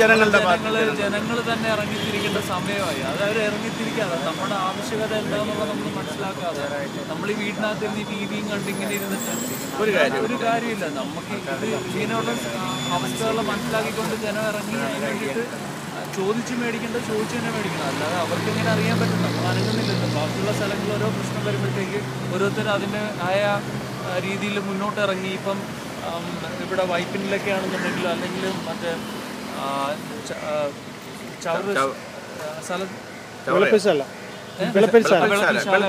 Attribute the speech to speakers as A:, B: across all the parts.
A: ജനങ്ങൾ തന്നെ ഇറങ്ങിത്തിരിക്കേണ്ട സമയമായി. അത് ഇറങ്ങിത്തിരിക്കാതെ നമ്മുടെ ആവശ്യകത എന്താണെന്നുള്ളത് നമ്മൾ മനസ്സിലാക്കാതെ നമ്മൾ ഈ വീടിനകത്ത് ടി വിയും കണ്ടിങ്ങനെ ഇരുന്നിട്ട് ഒരു കാര്യമില്ല. നമുക്ക് ഇത് ഇങ്ങനെയുള്ള അവസ്ഥകൾ മനസ്സിലാക്കിക്കൊണ്ട് ജനം ഇറങ്ങി അതിന് വേണ്ടിയിട്ട് ചോദിച്ചു മേടിക്കേണ്ടത് ചോദിച്ചു തന്നെ മേടിക്കണം. അല്ലാതെ അവർക്ക് ഇങ്ങനെ അറിയാൻ പറ്റും നമ്മൾ അനങ്ങുന്നില്ലല്ലോ. ബാക്കിയുള്ള സ്ഥലങ്ങളിൽ ഓരോ പ്രശ്നം വരുമ്പോഴത്തേക്ക് ഓരോരുത്തരും അതിൻ്റെതായ രീതിയിൽ മുന്നോട്ട് ഇറങ്ങി. ഇപ്പം ഇവിടെ വൈപ്പിനിലൊക്കെ ആണെന്നുണ്ടെങ്കിൽ അല്ലെങ്കിൽ മറ്റേ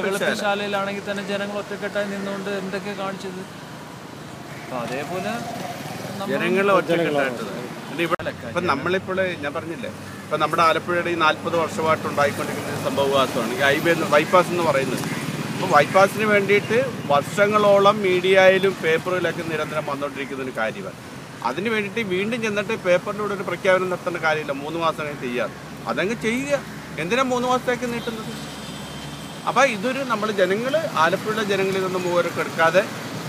A: വെളുപ്പിശാലയിലാണെങ്കിൽ തന്നെ ജനങ്ങൾ ഒറ്റക്കെട്ടായി നിന്നുകൊണ്ട് എന്തൊക്കെ കാണിച്ചത്. അതേപോലെ
B: ഇപ്പം നമ്മളിപ്പോൾ ഞാൻ പറഞ്ഞില്ലേ, ഇപ്പം നമ്മുടെ ആലപ്പുഴയുടെ ഈ 40 വർഷമായിട്ട് ഉണ്ടായിക്കൊണ്ടിരിക്കുന്ന സംഭവവാസമാണ് ഈ ബൈപ്പാസ് എന്ന് പറയുന്നത്. അപ്പോൾ ബൈപ്പാസിന് വേണ്ടിയിട്ട് വർഷങ്ങളോളം മീഡിയയിലും പേപ്പറിലൊക്കെ നിരന്തരം വന്നുകൊണ്ടിരിക്കുന്ന ഒരു കാര്യമാണ്. അതിന് വേണ്ടിയിട്ട് വീണ്ടും ചെന്നിട്ട് പേപ്പറിലൂടെ ഒരു പ്രഖ്യാപനം നടത്തേണ്ട കാര്യമില്ല. 3 മാസം കഴിഞ്ഞ് ചെയ്യാറ് അതങ്ങ് ചെയ്യുക. എന്തിനാ 3 മാസത്തേക്ക് നീട്ടുന്നത്? അപ്പോൾ ഇതൊരു നമ്മൾ ജനങ്ങൾ ആലപ്പുഴയുടെ ജനങ്ങളിൽ നിന്നും മൂവരൊക്കെ എടുക്കാതെ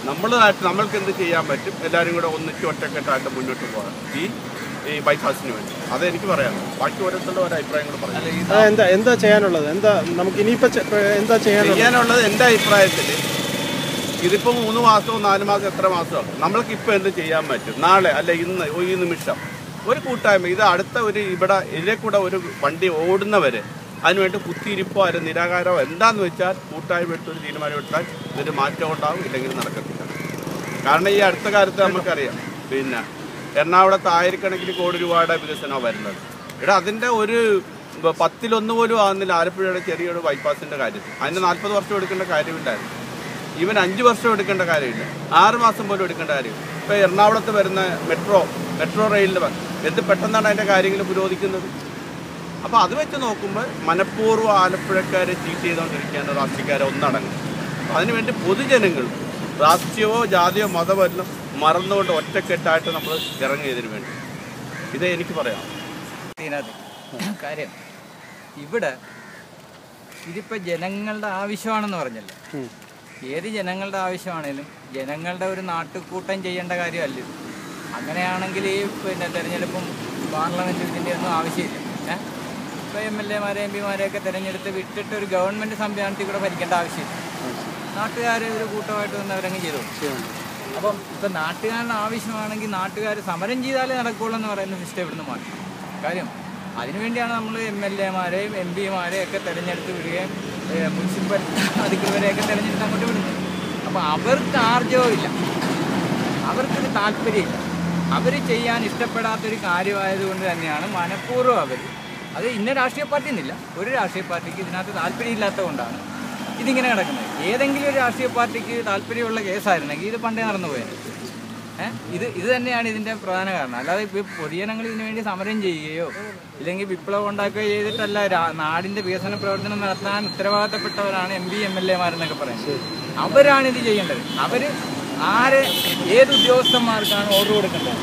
B: നമ്മൾക്ക് എന്ത് ചെയ്യാൻ പറ്റും, എല്ലാവരും കൂടെ ഒന്നിച്ച് ഒറ്റക്കെട്ടായിട്ട് മുന്നോട്ട് പോകാം ഈ ബൈപ്പാസിന് വേണ്ടി. അതെനിക്ക് പറയാം. ബാക്കി ഓരോരുത്തരുടെ ഓരോ അഭിപ്രായങ്ങൾ പറയാം.
C: എന്താ ചെയ്യാനുള്ളത്, നമുക്ക് ഇനിയിപ്പോൾ എന്താ
B: ചെയ്യാനുള്ളത്? എൻ്റെ അഭിപ്രായത്തിൽ ഇതിപ്പോൾ 3 മാസമോ 4 മാസം എത്ര മാസമോ നമ്മൾക്ക് ഇപ്പോൾ എന്ത് ചെയ്യാൻ പറ്റും? നാളെ അല്ല ഇന്ന് ഈ നിമിഷം ഒരു കൂട്ടായ്മ ഇത് അടുത്ത ഇതിലെ കൂടെ ഒരു വണ്ടി ഓടുന്നവരെ അതിനുവേണ്ടി കുത്തിയിരിപ്പോ അതിന് നിരാകാരമോ എന്താണെന്ന് വെച്ചാൽ കൂട്ടായ്മ എടുത്തൊരു തീരുമാനമെടുത്താൽ ഇതിന് മാറ്റം ഉണ്ടാവും, ഇല്ലെങ്കിൽ നടക്കത്തില്ല. കാരണം ഈ അടുത്ത കാലത്ത് നമുക്കറിയാം, പിന്നെ എറണാകുളത്ത് ആയിരക്കണക്കിന് കോടി രൂപയുടെ വികസനമാണ് വരുന്നത്. ഇവിടെ അതിൻ്റെ ഒരു 10-1 പോലും ആകുന്നില്ല ആലപ്പുഴയുടെ ചെറിയൊരു ബൈപ്പാസിൻ്റെ കാര്യത്തിൽ. അതിന് 40 വർഷം എടുക്കേണ്ട കാര്യമില്ലായിരുന്നു. ഈവൻ 5 വർഷം എടുക്കേണ്ട കാര്യമില്ല, 6 മാസം പോലും എടുക്കേണ്ട കാര്യമില്ല. ഇപ്പോൾ എറണാകുളത്ത് വരുന്ന മെട്രോ റെയിലിൻ്റെ എന്ത് പെട്ടെന്നാണ് അതിൻ്റെ കാര്യങ്ങൾ പുരോഗമിക്കുന്നത്. അപ്പോൾ അത് വെച്ച് നോക്കുമ്പോൾ മനഃപൂർവ്വം ആലപ്പുഴക്കാരെ ചീറ്റ് ചെയ്തുകൊണ്ടിരിക്കുകയാണ് രാഷ്ട്രീയക്കാരെ ഒന്നടങ്ങും. അതിനുവേണ്ടി പൊതുജനങ്ങൾ രാഷ്ട്രീയമോ ജാതിയോ മതമോ എല്ലാം മറന്നുകൊണ്ട് ഒറ്റക്കെട്ടായിട്ട് നമ്മൾ ഇറങ്ങിയതിനു വേണ്ടി ഇതേ എനിക്ക് പറയാം.
D: കാര്യം ഇതിപ്പോൾ ജനങ്ങളുടെ ആവശ്യമാണെന്ന് പറഞ്ഞല്ലോ. ഏത് ജനങ്ങളുടെ ആവശ്യമാണേലും ജനങ്ങളുടെ ഒരു നാട്ടുകൂട്ടം ചെയ്യേണ്ട കാര്യമല്ല. അങ്ങനെയാണെങ്കിൽ ഈ തിരഞ്ഞെടുപ്പും പാർലമെൻറ്റ് ഇതിൻ്റെ ഒന്നും ആവശ്യമില്ല. ഇപ്പോൾ MLA-മാരെ MP-മാരെയൊക്കെ തിരഞ്ഞെടുത്ത് വിട്ടിട്ട് ഒരു ഗവൺമെൻറ് സംവിധാനത്തിൽ കൂടെ ഭരിക്കേണ്ട ആവശ്യമില്ല. നാട്ടുകാർ ഒരു കൂട്ടമായിട്ട് വന്ന് അവരങ്ങ് ചെയ്തു. അപ്പം ഇപ്പം നാട്ടുകാരുടെ ആവശ്യമാണെങ്കിൽ നാട്ടുകാർ സമരം ചെയ്താലേ നടക്കുകയുള്ളൂ എന്ന് പറയുന്ന സിസ്റ്റം ഇവിടുന്ന് മാറ്റി. കാര്യം അതിനുവേണ്ടിയാണ് നമ്മൾ MLA-മാരെയും MP-മാരെയും ഒക്കെ തിരഞ്ഞെടുത്ത് വിടുകയും മുനിസിപ്പൽ അധികൃതരെയൊക്കെ തിരഞ്ഞെടുത്ത് അങ്ങോട്ട് വിടുന്നത്. അപ്പോൾ അവർക്ക് ആർജവമില്ല, അവർക്കൊരു താല്പര്യമില്ല. അവർ ചെയ്യാൻ ഇഷ്ടപ്പെടാത്തൊരു കാര്യമായതുകൊണ്ട് തന്നെയാണ് മനഃപൂർവ്വം അത് ഇന്ന രാഷ്ട്രീയ പാർട്ടി എന്നില്ല, ഒരു രാഷ്ട്രീയ പാർട്ടിക്ക് ഇതിനകത്ത് താല്പര്യമില്ലാത്തത് കൊണ്ടാണ് ഇതിങ്ങനെ കിടക്കുന്നത്. ഏതെങ്കിലും ഒരു രാഷ്ട്രീയ പാർട്ടിക്ക് താല്പര്യമുള്ള കേസായിരുന്നെങ്കിൽ ഇത് പണ്ടേ നടന്നു പോയത്. ഇത് തന്നെയാണ് ഇതിൻ്റെ പ്രധാന കാരണം. അല്ലാതെ ഇപ്പോൾ പൊതുജനങ്ങൾ ഇതിനു വേണ്ടി സമരം ചെയ്യുകയോ ഇല്ലെങ്കിൽ വിപ്ലവം ഉണ്ടാക്കുകയോ ചെയ്തിട്ടല്ല. നാടിൻ്റെ വികസന പ്രവർത്തനം നടത്താൻ ഉത്തരവാദിത്തപ്പെട്ടവരാണ് MP MLA-മാരെന്നൊക്കെ പറയുന്നത്. അവരാണിത് ചെയ്യേണ്ടത്. അവർ ഏത് ഉദ്യോഗസ്ഥന്മാർക്കാണ് ഓർഡർ കൊടുക്കേണ്ടത്,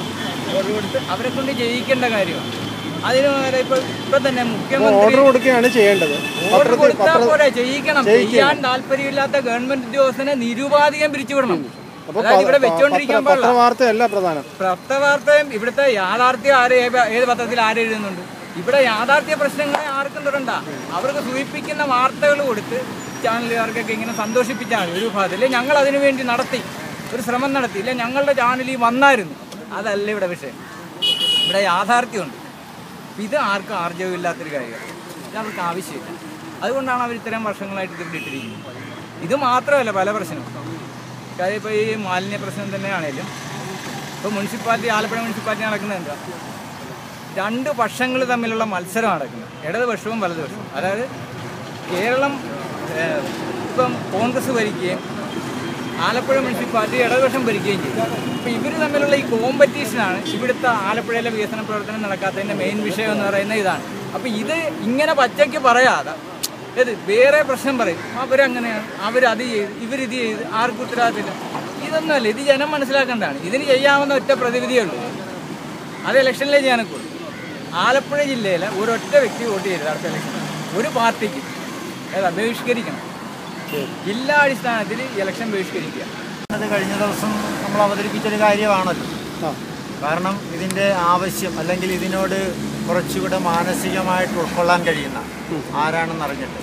D: ഓർഡർ കൊടുത്ത് അവരെ കൊണ്ട് ചെയ്യിക്കേണ്ട കാര്യമാണ്. അതിന് ഇപ്പൊ തന്നെ മുഖ്യമന്ത്രി ഓർഡർ കൊടുക്കുകയാണ് ചെയ്യേണ്ടത്. ഓർഡർ കൊടുത്താൽ പോരെ, ചെയ്യിക്കണം. ചെയ്യാൻ താല്പര്യമില്ലാത്ത ഗവൺമെന്റ് ഉദ്യോഗസ്ഥനെ നിരുപാധികം പിരിച്ചുവിടണം. ഇവിടെ വെച്ചോണ്ടിരിക്കാൻ പാടില്ല. പത്രവാർത്തയും ഇവിടുത്തെ യാഥാർത്ഥ്യം ഏത് പത്രത്തിൽ ആരെഴുതുന്നുണ്ട്? ഇവിടെ യാഥാർത്ഥ്യ പ്രശ്നങ്ങളെ ആർക്കും തുടണ്ട. അവർക്ക് സൂചിപ്പിക്കുന്ന വാർത്തകൾ കൊടുത്ത് ചാനലുകാർക്കൊക്കെ ഇങ്ങനെ സന്തോഷിപ്പിച്ചാൽ ഒരു ഭാഗത്തിൽ ഞങ്ങൾ അതിനു വേണ്ടി ഒരു ശ്രമം നടത്തിയില്ല, ഞങ്ങളുടെ ചാനലിൽ വന്നായിരുന്നു. അതല്ല ഇവിടെ വിഷയം. ഇവിടെ യാഥാർത്ഥ്യമുണ്ട്. ഇത് ആർക്കും ആർജവമില്ലാത്തൊരു കാര്യമാണ്. ഇത് അവർക്ക് ആവശ്യമില്ല. അതുകൊണ്ടാണ് അവർ ഇത്തരം വർഷങ്ങളായിട്ട് ഇത് ഇട്ടിരിക്കുന്നത്. ഇത് മാത്രമല്ല, പല പ്രശ്നവും. കാര്യം ഇപ്പോൾ ഈ മാലിന്യ പ്രശ്നം തന്നെയാണേലും ഇപ്പോൾ ആലപ്പുഴ മുനിസിപ്പാലിറ്റി നടക്കുന്നത് എന്താ? 2 പക്ഷങ്ങൾ തമ്മിലുള്ള മത്സരം നടക്കുന്നത്, ഇടതുപക്ഷവും വലതുപക്ഷവും. അതായത് കേരളം ഇപ്പം കോൺഗ്രസ് ഭരിക്കുകയും ആലപ്പുഴ മുനിസിപ്പാലിറ്റി ഇടതുപക്ഷം ഭരിക്കുകയും ചെയ്തു. അപ്പോൾ ഇവർ തമ്മിലുള്ള ഈ കോമ്പറ്റീഷനാണ് ഇവിടുത്തെ ആലപ്പുഴയിലെ വികസന പ്രവർത്തനം നടക്കാത്തതിൻ്റെ മെയിൻ വിഷയം എന്ന് പറയുന്നത് ഇതാണ്. അപ്പോൾ ഇത് ഇങ്ങനെ പച്ചയ്ക്ക് പറയാതെ വേറെ പ്രശ്നം പറയും. അവരങ്ങനെയാണ്, അവരത് ചെയ്ത് ഇവരിത് ചെയ്ത് ആർക്കും ഉത്തരവാദിത്തമില്ല. ഇതൊന്നുമല്ല, ഇത് ജനം മനസ്സിലാക്കേണ്ടതാണ്. ഇതിന് ചെയ്യാവുന്ന ഒറ്റ പ്രതിവിധിയേ ഉള്ളൂ, അത് ഇലക്ഷനിലേ ചെയ്യാനൊക്കെ ഉള്ളൂ. ആലപ്പുഴ ജില്ലയിൽ ഒരൊറ്റ വ്യക്തി വോട്ട് ചെയ്തത് അടുത്ത ഇലക്ഷനിൽ ഒരു പാർട്ടിക്ക് ബഹിഷ്കരിക്കണം. ജില്ലാ അടിസ്ഥാനത്തിൽ ഇലക്ഷൻ ബഹിഷ്കരിക്കുക.
E: അത് കഴിഞ്ഞ ദിവസം നമ്മൾ അവതരിപ്പിച്ചൊരു കാര്യമാണല്ലോ. കാരണം ഇതിൻ്റെ ആവശ്യം അല്ലെങ്കിൽ ഇതിനോട് കുറച്ചുകൂടെ മാനസികമായിട്ട് ഉൾക്കൊള്ളാൻ കഴിയുന്ന ആരാണെന്ന് അറിഞ്ഞിട്ട്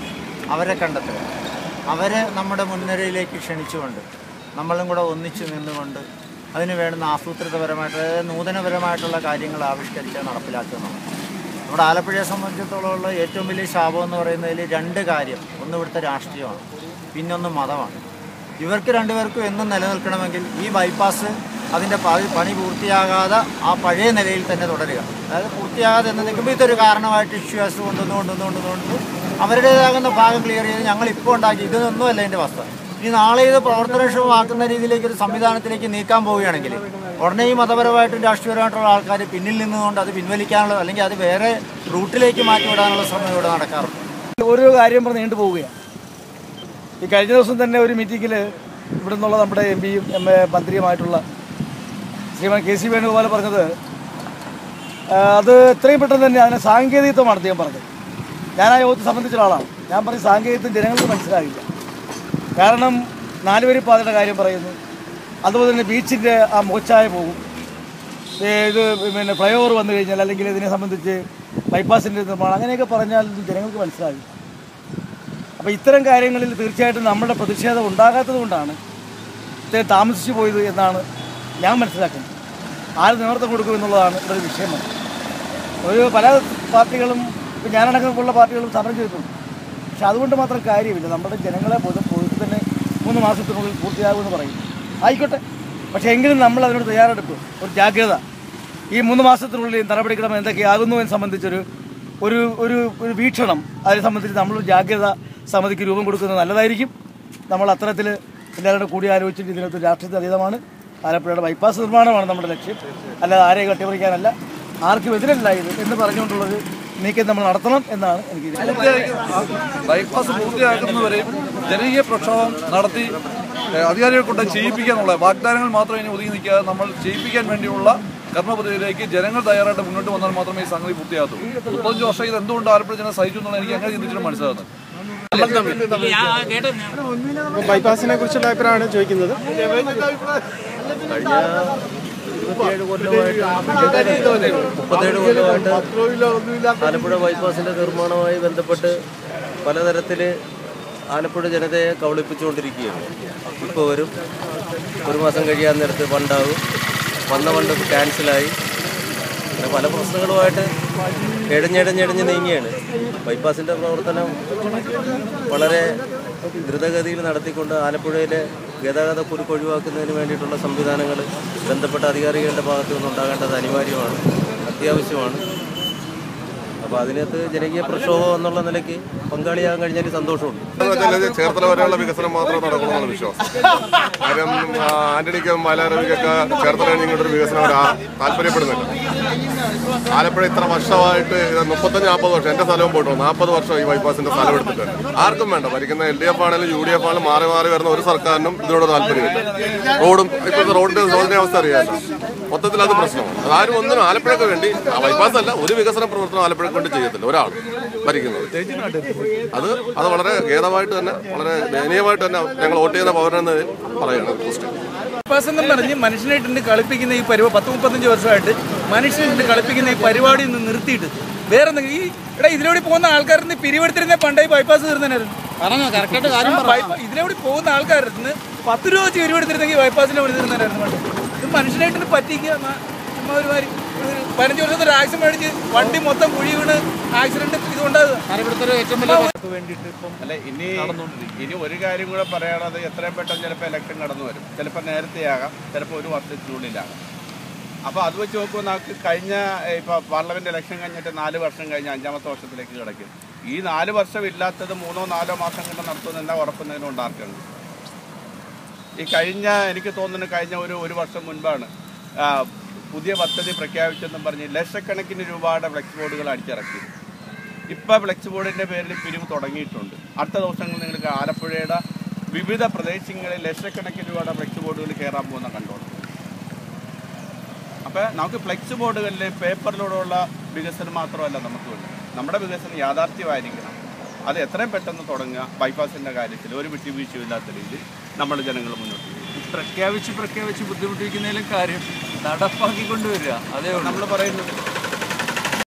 E: അവരെ കണ്ടെത്തുക, അവരെ നമ്മുടെ മുൻനിരയിലേക്ക് ക്ഷണിച്ചുകൊണ്ട് നമ്മളും കൂടെ ഒന്നിച്ചു നിന്നുകൊണ്ട് അതിന് വേണ്ടുന്ന ആസൂത്രിതപരമായിട്ട് നൂതനപരമായിട്ടുള്ള കാര്യങ്ങൾ ആവിഷ്കരിച്ച് നടപ്പിലാക്കുന്നതാണ്. നമ്മുടെ ആലപ്പുഴയെ സംബന്ധിച്ചിടത്തോളമുള്ള ഏറ്റവും വലിയ ശാപം എന്ന് പറയുന്നതിൽ 2 കാര്യം. ഒന്ന് ഇവിടുത്തെ രാഷ്ട്രീയമാണ്, പിന്നൊന്ന് മതമാണ്. ഇവർക്ക് രണ്ടുപേർക്കും എന്നും നിലനിൽക്കണമെങ്കിൽ ഈ ബൈപ്പാസ് അതിൻ്റെ പണി പൂർത്തിയാകാതെ ആ പഴയ നിലയിൽ തന്നെ തുടരുക. അതായത് പൂർത്തിയാകാതെ എന്ന് നിൽക്കുമ്പോൾ ഇതൊരു കാരണമായിട്ട് ഇഷ്യൂസ് കൊണ്ടുവന്നുകൊണ്ട് അവരുടേതാകുന്ന ഭാഗം ക്ലിയർ ചെയ്ത് ഞങ്ങളിപ്പോൾ ഉണ്ടാക്കി ഇതൊന്നുമല്ല എൻ്റെ വസ്തുത. ഇനി നാളെ ഇത് പ്രവർത്തനക്ഷമമാക്കുന്ന രീതിയിലേക്ക് ഒരു സംവിധാനത്തിലേക്ക് നീക്കാൻ പോവുകയാണെങ്കിൽ ഉടനെ ഈ മതപരമായിട്ടും രാഷ്ട്രീയപരമായിട്ടുള്ള ആൾക്കാർ പിന്നിൽ നിന്നുകൊണ്ട് അത് പിൻവലിക്കാനുള്ള അല്ലെങ്കിൽ അത് വേറെ റൂട്ടിലേക്ക് മാറ്റിവിടാനുള്ള ശ്രമം ഇവിടെ നടക്കാറുണ്ട്.
F: ഓരോ കാര്യം പറഞ്ഞ് നീണ്ടു പോവുകയാണ്. ഈ കഴിഞ്ഞ ദിവസം തന്നെ ഒരു മീറ്റിങ്ങിൽ ഇവിടെ നിന്നുള്ള നമ്മുടെ എംപിയും മന്ത്രിയുമായിട്ടുള്ള ശ്രീമാൻ KC വേണുഗോപാൽ പറഞ്ഞത് അത് എത്രയും പെട്ടെന്ന് തന്നെ അതിനെ സാങ്കേതികത്വമാണ് അദ്ദേഹം പറഞ്ഞത്. ഞാൻ ആ യോഗത്തെ സംബന്ധിച്ച ഒരാളാണ്. ഞാൻ പറഞ്ഞ സാങ്കേതികത്വം ജനങ്ങൾക്ക് മനസ്സിലാകില്ല. കാരണം 4 വരി പാതയുടെ കാര്യം പറയുന്നു, അതുപോലെ തന്നെ ബീച്ചിൻ്റെ ആ മുഖച്ഛായ പോകും, ഇത് പിന്നെ ഫ്ലൈ ഓവർ വന്നു കഴിഞ്ഞാൽ അല്ലെങ്കിൽ ഇതിനെ സംബന്ധിച്ച് ബൈപ്പാസിൻ്റെ നിർമ്മാണം അങ്ങനെയൊക്കെ പറഞ്ഞാൽ ജനങ്ങൾക്ക് മനസ്സിലാകില്ല. അപ്പോൾ ഇത്തരം കാര്യങ്ങളിൽ തീർച്ചയായിട്ടും നമ്മുടെ പ്രതിഷേധം ഉണ്ടാകാത്തത് കൊണ്ടാണ് ഇത്രയും താമസിച്ചു പോയത് എന്നാണ് ഞാൻ മനസ്സിലാക്കുന്നത്. ആര് നേതൃത്വം കൊടുക്കുമെന്നുള്ളതാണ് ഇവിടെ ഒരു വിഷയമാണ്. പല പാർട്ടികളും ഇപ്പോൾ ഞാനടക്കമുള്ള പാർട്ടികളും സമരം ചെയ്തിട്ടുണ്ട്. പക്ഷെ അതുകൊണ്ട് മാത്രം കാര്യമില്ല. നമ്മുടെ ജനങ്ങളെ പോയിട്ട് തന്നെ 3 മാസത്തിനുള്ളിൽ പൂർത്തിയാകുമെന്ന് പറയും. ആയിക്കോട്ടെ, പക്ഷേ എങ്കിലും നമ്മൾ അതിനോട് തയ്യാറെടുക്കും. ഒരു ജാഗ്രത, ഈ 3 മാസത്തിനുള്ളിൽ നടപടിക്രമം എന്തൊക്കെയാകുന്നു എന്ന് സംബന്ധിച്ചൊരു ഒരു ഒരു ഒരു വീക്ഷണം അതിനെ സംബന്ധിച്ച് നമ്മളൊരു ജാഗ്രത സമിതിക്ക് രൂപം കൊടുക്കുന്നത് നല്ലതായിരിക്കും. നമ്മൾ അത്തരത്തിൽ എല്ലാവരുടെ കൂടി ആലോചിച്ചിട്ട് ഇതിനകത്ത് രാഷ്ട്രീയത്തിന് അതീതമാണ്. ആലപ്പുഴയുടെ ബൈപ്പാസ് നിർമ്മാണമാണ് നമ്മുടെ ലക്ഷ്യം, അല്ലാതെ ആരെയും കട്ടിമറിക്കാനല്ല, ആർക്കും എതിരല്ല ഇത് എന്ന് പറഞ്ഞുകൊണ്ടുള്ളത് നീക്കം നമ്മൾ നടത്തണം എന്നാണ് എനിക്ക്.
G: ബൈപ്പാസ് പൂർത്തിയാക്കുന്നവരെയും ജനകീയ പ്രക്ഷോഭം നടത്തി അധികാരികളെ കൊണ്ട് ചെയ്യിപ്പിക്കാനുള്ള വാഗ്ദാനങ്ങൾ മാത്രം ഇനി ഒതുങ്ങി നിൽക്കാതെ നമ്മൾ ചെയ്യിപ്പിക്കാൻ വേണ്ടിയുള്ള കർമ്മപദ്ധതിയിലേക്ക് ജനങ്ങൾ തയ്യാറായിട്ട് മുന്നോട്ട് വന്നാൽ മാത്രമേ ഈ സംഗതി പൂർത്തിയാകത്തുള്ളൂ. 35 വർഷം ഇത് എന്തുകൊണ്ട് ആലപ്പുഴ ജനം സഹിച്ചു എന്നുള്ള എനിക്ക് അങ്ങനെ ചിന്തിച്ചിട്ട് മനസ്സിലാകുന്നത്.
C: ബൈപ്പാസിനെ കുറിച്ചുള്ള അഭിപ്രായമാണ് ചോദിക്കുന്നത്.
H: കഴിഞ്ഞ 27 കൊല്ലമായിട്ട് ആലപ്പുഴ ബൈപ്പാസിന്റെ നിർമ്മാണവുമായി ബന്ധപ്പെട്ട് പലതരത്തിൽ ആലപ്പുഴ ജനതയെ കബളിപ്പിച്ചുകൊണ്ടിരിക്കുകയാണ്. ഇപ്പോൾ വരും, 1 മാസം കഴിയാൻ നേരത്ത് ഫണ്ടാവും, വന്ന ഫണ്ട് ക്യാൻസലായി, അങ്ങനെ പല പ്രശ്നങ്ങളുമായിട്ട് ഇഴഞ്ഞിഴഞ്ഞിഴഞ്ഞ് നീങ്ങിയാണ്. ബൈപ്പാസിൻ്റെ പ്രവർത്തനം വളരെ ദ്രുതഗതിയിൽ നടത്തിക്കൊണ്ട് ആലപ്പുഴയിലെ ഗതാഗത കുരുക്ക് ഒഴിവാക്കുന്നതിന് വേണ്ടിയിട്ടുള്ള സംവിധാനങ്ങൾ ബന്ധപ്പെട്ട അധികാരികളുടെ ഭാഗത്തു നിന്നുണ്ടാകേണ്ടത് അനിവാര്യമാണ്, അത്യാവശ്യമാണ്. അപ്പോൾ അതിനകത്ത് ജനകീയ പ്രക്ഷോഭം എന്നുള്ള നിലയ്ക്ക് പങ്കാളിയാകാൻ കഴിഞ്ഞാൽ സന്തോഷമുണ്ട്.
I: ചേർത്തല വരെയുള്ള വികസനം മാത്രമേ നടക്കണമെന്നാണ് വിശ്വാസം. കാര്യം ആന്റണിക്കും മാലാരവിക്കൊക്കെ ചേർത്തല ഇങ്ങോട്ടൊരു വികസനം താല്പര്യപ്പെടുന്നില്ല. ആലപ്പുഴ ഇത്ര വർഷമായിട്ട് 35-40 വർഷം, എൻ്റെ സ്ഥലവും പോയിട്ടോ 40 വർഷം ഈ ബൈപ്പാസിന്റെ സ്ഥലം എടുത്തിട്ടുണ്ട്. ആർക്കും വേണ്ട, ഭരിക്കുന്ന LDF ആണെങ്കിലും UDF ആണെങ്കിലും മാറി മാറി വരുന്ന ഒരു സർക്കാരിനും ഇതിനോട് താല്പര്യമില്ല. റോഡും ഇപ്പോഴത്തെ റോഡിന്റെ ശോധനാവസ്ഥ അറിയാമല്ലോ, മൊത്തത്തിൽ അത് പ്രശ്നമാണ്. അതാരും ഒന്നും ആലപ്പുഴയ്ക്ക് വേണ്ടി ബൈപ്പാസ് അല്ല, ഒരു വികസന പ്രവർത്തനം ആലപ്പുഴയ്ക്ക് വേണ്ടി ചെയ്യത്തില്ല ഒരാൾ ഭരിക്കുന്നത്. അത് വളരെ ഖേദമായിട്ട് തന്നെ, വളരെ ദയനീയമായിട്ട് തന്നെ ഞങ്ങൾ വോട്ട് ചെയ്യുന്ന പൗരനെന്ന് പറയുകയാണ്.
F: ബൈപ്പാസ് എന്നും പറഞ്ഞ് മനുഷ്യനായിട്ടുണ്ട് കളിപ്പിക്കുന്ന ഈ 10-35 വർഷമായിട്ട് മനുഷ്യനായിട്ട് കളിപ്പിക്കുന്ന ഈ പരിപാടി ഒന്ന് നിർത്തിയിട്ട് വേറെ ഈ ഇതിലൂടെ പോകുന്ന ആൾക്കാരിൽ പിരിവെടുത്തിരുന്ന പണ്ടായി ബൈപ്പാസ് തീർന്നതിനായിരുന്നു. ഇതിലൂടെ പോകുന്ന ആൾക്കാരിൽ നിന്ന് 10 രൂപ വെച്ച് പിരിവെടുത്തിരുന്നെങ്കിൽ ബൈപ്പാസിന്റെ പണി തീർന്നതിനായിരുന്നു. ഇത് മനുഷ്യനായിട്ട് പറ്റിക്കുക. ചുമ്മാ ഒരുമാതിരി 15 വർഷത്തെ ഒരു ആക്സിഡന്റ് മേടിച്ച് വണ്ടി മൊത്തം കുഴി വീണ് ആക്സിഡന്റ് ഇതുണ്ടാകുക
B: വേണ്ടിയിട്ട് ഇപ്പം അല്ല ഇനി ഒരു കാര്യം കൂടെ പറയുകയാണത്, എത്രയും പെട്ടെന്ന് ചിലപ്പോൾ ഇലക്ഷൻ കടന്നു വരും, ചിലപ്പോൾ നേരത്തെയാകാം, ചിലപ്പോൾ 1 വർഷത്തിനുള്ളിലാകാം. അപ്പോൾ അത് വെച്ച് നോക്കുമ്പോൾ നമുക്ക് കഴിഞ്ഞ ഇപ്പോൾ പാർലമെന്റ് ഇലക്ഷൻ കഴിഞ്ഞിട്ട് 4 വർഷം കഴിഞ്ഞ് 5ാമത്തെ വർഷത്തിലേക്ക് കിടക്കും. ഈ 4 വർഷം ഇല്ലാത്തത് 3-4 മാസം കൊണ്ട് നടത്തുന്ന എന്താ ഉറപ്പുന്നതിന് ഉണ്ടാക്കുന്നത്. ഈ എനിക്ക് തോന്നുന്നു കഴിഞ്ഞ ഒരു വർഷം മുൻപാണ് പുതിയ പദ്ധതി പ്രഖ്യാപിച്ചെന്നും പറഞ്ഞ് ലക്ഷക്കണക്കിന് രൂപയുടെ ഫ്ലെക്സ് ബോർഡുകൾ അടിച്ചിറക്കി. ഇപ്പോൾ ഫ്ലെക്സ് ബോർഡിൻ്റെ പേരിൽ പിരിവ് തുടങ്ങിയിട്ടുണ്ട്. അടുത്ത ദിവസങ്ങളിൽ നിങ്ങൾക്ക് ആലപ്പുഴയുടെ വിവിധ പ്രദേശങ്ങളിൽ ലക്ഷക്കണക്കിന് രൂപയുടെ ഫ്ലെക്സ് ബോർഡുകൾ കയറാൻ പോകുന്ന കണ്ടോളൂ. അപ്പോൾ നമുക്ക് ഫ്ലെക്സ് ബോർഡുകളിൽ പേപ്പറിലൂടെയുള്ള വികസനം മാത്രമല്ല നമുക്ക് വേണ്ടി, നമ്മുടെ വികസനം യാഥാർത്ഥ്യമായിരിക്കണം. അത് എത്രയും പെട്ടെന്ന് തുടങ്ങുക. ബൈപ്പാസിൻ്റെ കാര്യത്തിൽ ഒരു വിട്ടുവീഴ്ചയില്ലാത്ത രീതിയിൽ നമ്മൾ ജനങ്ങൾ മുന്നോട്ട് പോകും.
A: പ്രഖ്യാപിച്ച് ബുദ്ധിമുട്ടിക്കുന്നതിലും കാര്യം നടപ്പാക്കി കൊണ്ടുവരിക അതേ ഉള്ളൂ
B: നമ്മൾ പറയുന്നത്